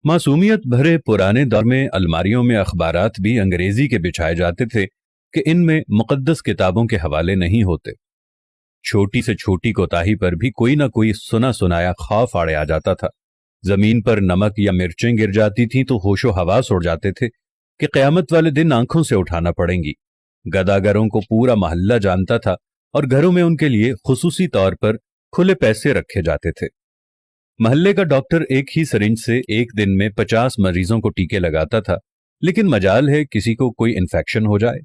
मासूमियत भरे पुराने दौर में अलमारियों में अखबारात भी अंग्रेजी के बिछाए जाते थे कि इनमें मुकद्दस किताबों के हवाले नहीं होते। छोटी से छोटी कोताही पर भी कोई ना कोई सुना सुनाया खौफ आड़े आ जाता था। जमीन पर नमक या मिर्चें गिर जाती थीं तो होशो हवास उड़ जाते थे कि क़यामत वाले दिन आंखों से उठाना पड़ेंगी। गदागरों को पूरा मोहल्ला जानता था और घरों में उनके लिए खुसूसी तौर पर खुले पैसे रखे जाते थे। मोहल्ले का डॉक्टर एक ही सिरिंज से एक दिन में 50 मरीजों को टीके लगाता था, लेकिन मजाल है किसी को कोई इन्फेक्शन हो जाए।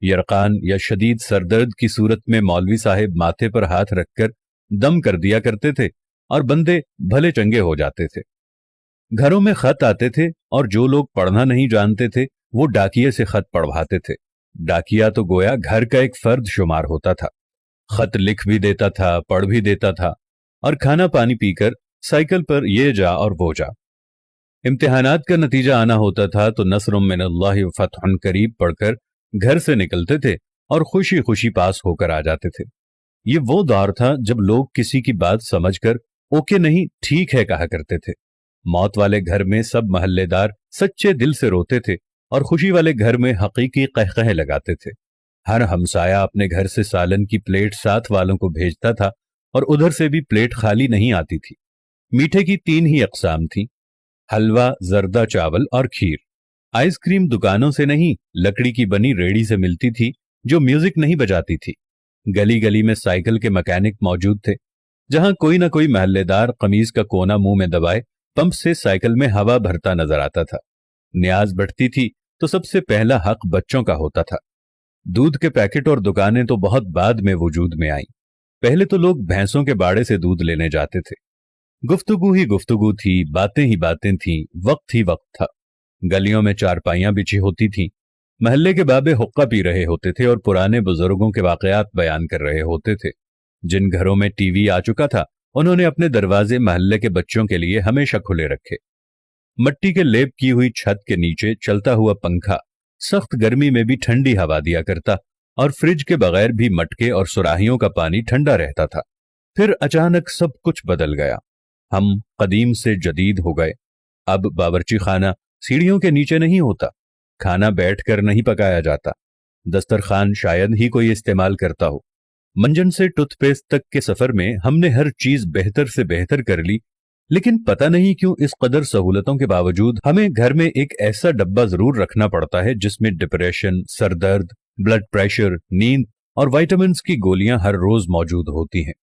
यरकान या शदीद सरदर्द की सूरत में मौलवी साहिब माथे पर हाथ रखकर दम कर दिया करते थे और बंदे भले चंगे हो जाते थे। घरों में खत आते थे और जो लोग पढ़ना नहीं जानते थे वो डाकिये से खत पढ़वाते थे। डाकिया तो गोया घर का एक फर्द शुमार होता था। खत लिख भी देता था, पढ़ भी देता था और खाना पानी पीकर साइकिल पर ये जा और वो जा। इम्तिहानात का नतीजा आना होता था तो नस्रुम मिनल्लाहि व फतहुन करीब पढ़कर घर से निकलते थे और खुशी खुशी पास होकर आ जाते थे। ये वो दौर था जब लोग किसी की बात समझकर ओके नहीं ठीक है कहा करते थे। मौत वाले घर में सब महल्लेदार सच्चे दिल से रोते थे और खुशी वाले घर में हकीकी कहकहे लगाते थे। हर हमसाया अपने घर से सालन की प्लेट साथ वालों को भेजता था और उधर से भी प्लेट खाली नहीं आती थी। मीठे की 3 ही अकसाम थी, हलवा, जर्दा चावल और खीर। आइसक्रीम दुकानों से नहीं, लकड़ी की बनी रेड़ी से मिलती थी जो म्यूजिक नहीं बजाती थी। गली गली में साइकिल के मैकेनिक मौजूद थे। जहां कोई ना कोई महल्लेदार कमीज का कोना मुंह में दबाए पंप से साइकिल में हवा भरता नजर आता था। न्याज बढ़ती थी तो सबसे पहला हक बच्चों का होता था। दूध के पैकेट और दुकानें तो बहुत बाद में वजूद में आईं। पहले तो लोग भैंसों के बाड़े से दूध लेने जाते थे। गुफ्तगू ही गुफ्तगू थी, बातें ही बातें थीं, वक्त ही वक्त था। गलियों में चारपाइयां बिछी होती थीं। महल्ले के बाबे हुक्का पी रहे होते थे और पुराने बुजुर्गों के वाकयात बयान कर रहे होते थे। जिन घरों में टीवी आ चुका था उन्होंने अपने दरवाजे महल्ले के बच्चों के लिए हमेशा खुले रखे। मट्टी के लेप की हुई छत के नीचे चलता हुआ पंखा सख्त गर्मी में भी ठंडी हवा दिया करता और फ्रिज के बगैर भी मटके और सुराहियों का पानी ठंडा रहता था। फिर अचानक सब कुछ बदल गया। हम कदीम से जदीद हो गए। अब बावर्ची खाना सीढ़ियों के नीचे नहीं होता, खाना बैठकर नहीं पकाया जाता, दस्तरखान शायद ही कोई इस्तेमाल करता हो। मंजन से टूथपेस्ट तक के सफर में हमने हर चीज बेहतर से बेहतर कर ली, लेकिन पता नहीं क्यों इस कदर सहूलतों के बावजूद हमें घर में एक ऐसा डब्बा जरूर रखना पड़ता है जिसमें डिप्रेशन, सरदर्द, ब्लड प्रेशर, नींद और विटामिन्स की गोलियां हर रोज मौजूद होती हैं।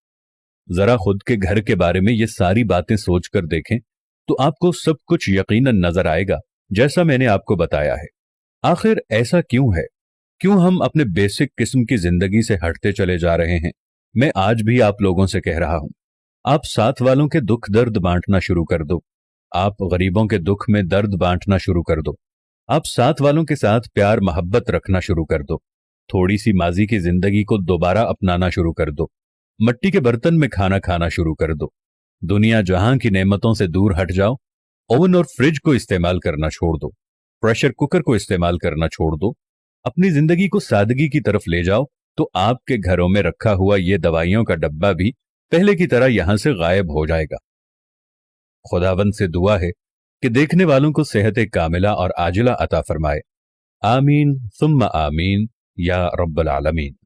जरा खुद के घर के बारे में ये सारी बातें सोचकर देखें तो आपको सब कुछ यकीनन नजर आएगा जैसा मैंने आपको बताया है। आखिर ऐसा क्यों है? क्यों हम अपने बेसिक किस्म की जिंदगी से हटते चले जा रहे हैं? मैं आज भी आप लोगों से कह रहा हूं, आप साथ वालों के दुख दर्द बांटना शुरू कर दो। आप गरीबों के दुख में दर्द बांटना शुरू कर दो। आप साथ वालों के साथ प्यार मोहब्बत रखना शुरू कर दो। थोड़ी सी माजी की जिंदगी को दोबारा अपनाना शुरू कर दो। मट्टी के बर्तन में खाना खाना शुरू कर दो। दुनिया जहां की नेमतों से दूर हट जाओ। ओवन और फ्रिज को इस्तेमाल करना छोड़ दो। प्रेशर कुकर को इस्तेमाल करना छोड़ दो। अपनी जिंदगी को सादगी की तरफ ले जाओ तो आपके घरों में रखा हुआ ये दवाइयों का डब्बा भी पहले की तरह यहां से गायब हो जाएगा। खुदावंद से दुआ है कि देखने वालों को सेहत कामिला और आजिला अता फरमाए। आमीन सुम्मा आमीन या रब्बल आलमीन।